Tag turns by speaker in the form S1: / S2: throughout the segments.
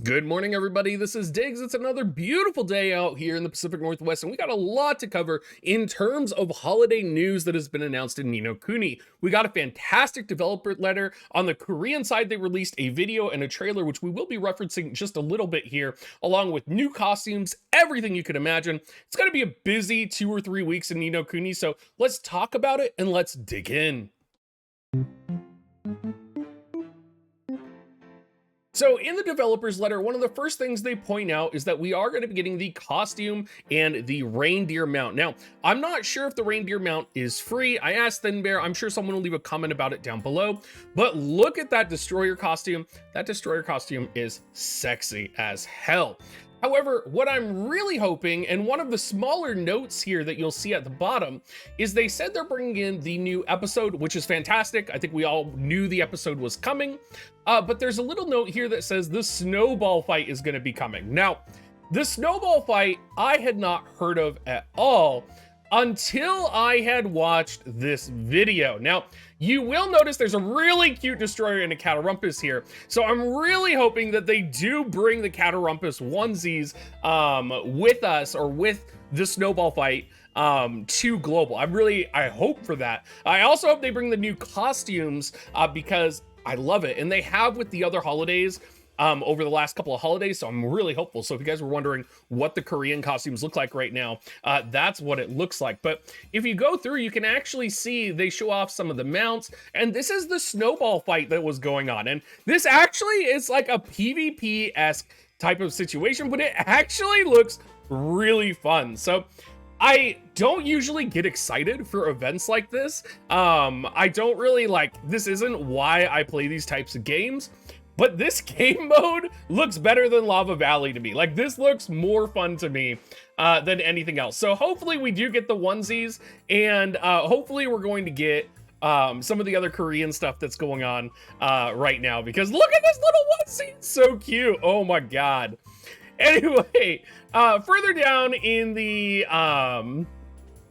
S1: Good morning, everybody. This is Diggs. It's another beautiful day out here in the Pacific Northwest, and we got a lot to cover in terms of holiday news that has been announced in Ni No Kuni. We got a fantastic developer letter. On the Korean side, they released a video and a trailer, which we will be referencing just a little bit here, along with new costumes, everything you could imagine. It's going to be a busy 2 or 3 weeks in Ni No Kuni, so let's talk about it and let's dig in. So in the developer's letter, one of the first things they point out is that we are going to be getting the costume and the reindeer mount. Now, I'm not sure if the reindeer mount is free. I asked Thin Bear. I'm sure someone will leave a comment about it down below. But look at that destroyer costume. That destroyer costume is sexy as hell. However, what I'm really hoping, and one of the smaller notes here that you'll see at the bottom, is they said they're bringing in the new episode, which is fantastic. I think we all knew the episode was coming, but there's a little note here that says the snowball fight is going to be coming. Now, the snowball fight I had not heard of at all until I had watched this video. Now, you will notice there's a really cute destroyer and a Catarumpus here. So I'm really hoping that they do bring the Catarumpus onesies with us, or with the snowball fight to global. I hope for that. I also hope they bring the new costumes because I love it. And they have with the other holidays over the last couple of holidays, so I'm really hopeful. So if you guys were wondering what the Korean costumes look like right now, that's what it looks like. But if you go through, you can actually see they show off some of the mounts, and this is the snowball fight that was going on. And this actually is like a PvP-esque type of situation, but it actually looks really fun. So I don't usually get excited for events like this. I don't really this isn't why I play these types of games. But this game mode looks better than Lava Valley to me. Like, this looks more fun to me than anything else. So hopefully we do get the onesies, and hopefully we're going to get some of the other Korean stuff that's going on right now. Because look at this little onesie. It's so cute. Oh my God. Anyway, further down in the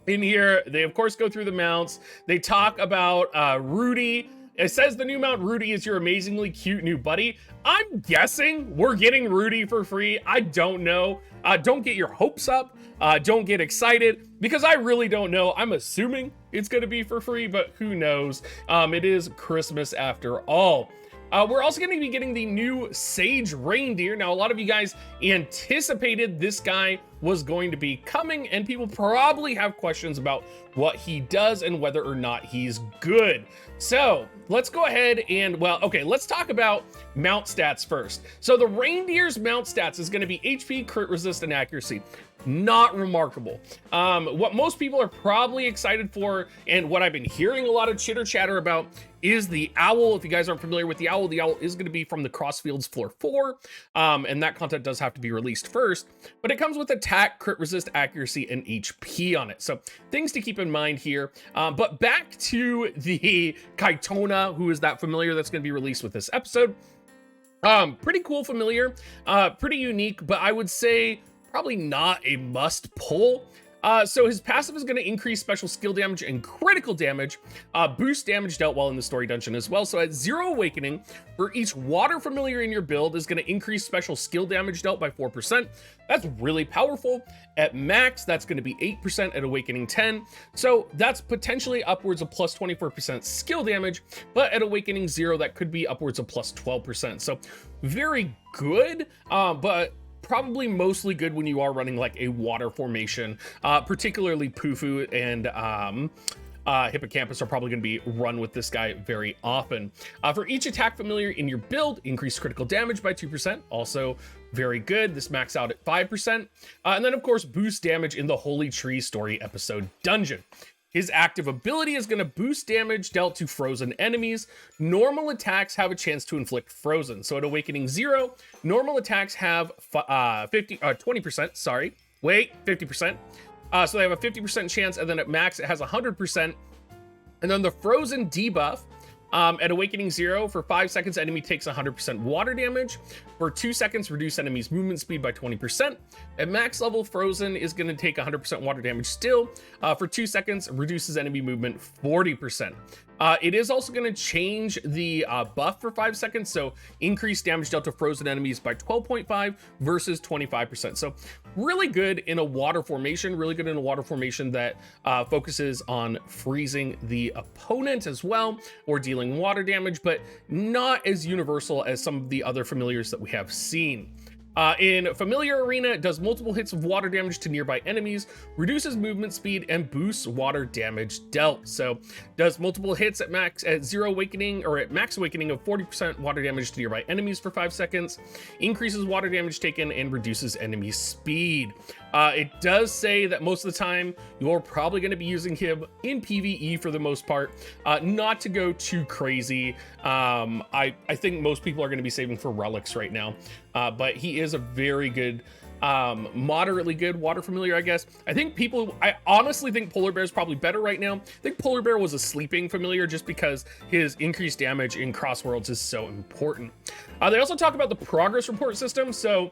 S1: in here, they of course go through the mounts. They talk about Rudy. It says the new mount Rudy is your amazingly cute new buddy. I'm guessing we're getting Rudy for free. I don't know. Don't get your hopes up. Don't get excited, because I really don't know. I'm assuming it's going to be for free, but who knows? It is Christmas after all. We're also going to be getting the new Sage Reindeer. Now, a lot of you guys anticipated this guy was going to be coming, and people probably have questions about what he does and whether or not he's good. So let's go ahead and, let's talk about mount stats first. So the reindeer's mount stats is going to be HP, crit resist, and accuracy. Not remarkable. What most people are probably excited for, and what I've been hearing a lot of chitter chatter about, is the owl. If you guys aren't familiar with the owl is going to be from the Crossfields Floor 4, and that content does have to be released first, but it comes with attack, crit resist, accuracy, and HP on it. So things to keep in mind here. But back to the Kaitona, who is that familiar that's going to be released with this episode. Pretty cool familiar, pretty unique, but I would say probably not a must pull. So his passive is going to increase special skill damage and critical damage, boost damage dealt while in the story dungeon as well. So at 0 awakening, for each water familiar in your build is going to increase special skill damage dealt by 4%. That's really powerful. At max, that's going to be 8% at awakening 10. So that's potentially upwards of plus 24% skill damage, but at awakening 0, that could be upwards of plus 12%. So very good, but probably mostly good when you are running like a water formation, particularly Pufu and Hippocampus are probably going to be run with this guy very often. For each attack familiar in your build, increase critical damage by 2%, also very good. This maxed out at 5%. And then of course, boost damage in the Holy Tree Story episode dungeon. His active ability is going to boost damage dealt to frozen enemies. Normal attacks have a chance to inflict frozen. So at Awakening 0, normal attacks have 20%, sorry. Wait, 50%. So they have a 50% chance, and then at max, it has 100%. And then the frozen debuff, at Awakening 0, for 5 seconds, enemy takes 100% water damage. For 2 seconds, reduce enemy's movement speed by 20%. At max level, Frozen is going to take 100% water damage still. For 2 seconds, reduces enemy movement 40%. It is also going to change the buff for 5 seconds, so increase damage dealt to frozen enemies by 12.5 versus 25%. So really good in a water formation, really good in a water formation that focuses on freezing the opponent as well, or dealing water damage, but not as universal as some of the other familiars that we have seen. In Familiar Arena, it does multiple hits of water damage to nearby enemies, reduces movement speed, and boosts water damage dealt. So, does multiple hits at zero awakening, or at max awakening of 40% water damage to nearby enemies for 5 seconds, increases water damage taken, and reduces enemy speed. It does say that most of the time you're probably going to be using him in PvE for the most part, not to go too crazy. I think most people are going to be saving for relics right now, but he is a very good, moderately good water familiar, I guess. I honestly think Polar Bear is probably better right now. I think Polar Bear was a sleeping familiar just because his increased damage in Cross Worlds is so important. They also talk about the progress report system. So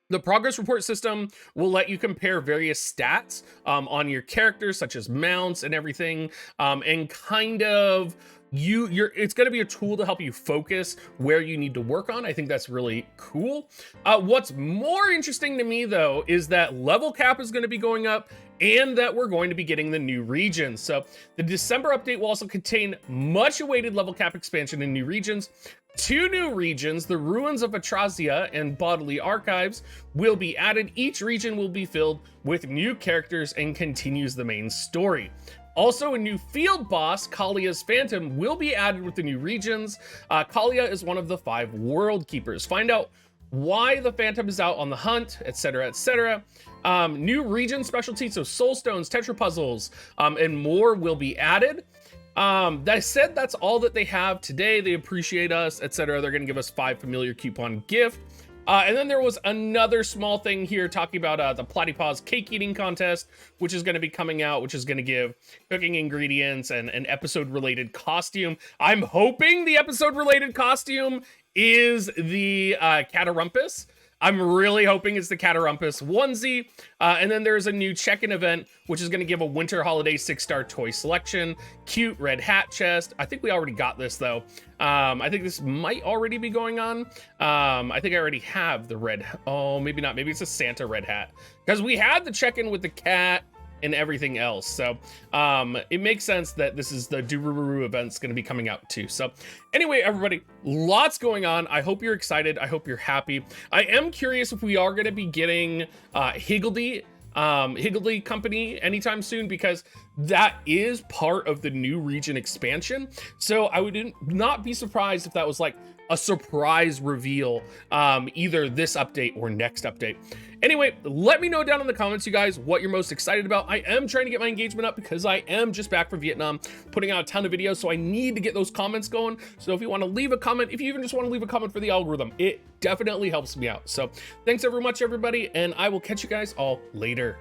S1: the progress report system will let you compare various stats on your characters, such as mounts and everything, and kind of it's going to be a tool to help you focus where you need to work on. I think that's really cool. What's more interesting to me, though, is that level cap is going to be going up and that we're going to be getting the new regions. So the December update will also contain much awaited level cap expansion in new regions. 2 new regions, the Ruins of Atrazia and Bodily Archives, will be added. Each region will be filled with new characters and continues the main story. Also, a new field boss, Kalia's Phantom, will be added with the new regions. Kalia is one of the 5 world keepers. Find out why the Phantom is out on the hunt, etc., etc. New region specialties, so soul stones, tetra puzzles, and more will be added. That said, that's all that they have today. They appreciate us, etc. They're going to give us 5 familiar coupon gift. And then there was another small thing here talking about the Platypus cake eating contest, which is going to be coming out, which is going to give cooking ingredients and an episode related costume. I'm hoping the episode related costume is the Catarumpus. I'm really hoping it's the Catarumpus onesie. And then there's a new check-in event, which is going to give a winter holiday 6-star toy selection, cute red hat chest. I think we already got this, though. I think this might already be going on. I think I already have the red. Oh, maybe not. Maybe it's a Santa red hat, because we had the check-in with the cat and everything else. So it makes sense that this is the Durururu event's going to be coming out too. So anyway, everybody, lots going on. I hope you're excited. I hope you're happy. I am curious if we are going to be getting Higgledy Company anytime soon, because that is part of the new region expansion. So I would not be surprised if that was like a surprise reveal, either this update or next update. Anyway, let me know down in the comments, you guys, what you're most excited about. I am trying to get my engagement up because I am just back from Vietnam, putting out a ton of videos, so I need to get those comments going. So if you want to leave a comment, if you even just want to leave a comment for the algorithm, it definitely helps me out. So thanks very much, everybody, and I will catch you guys all later.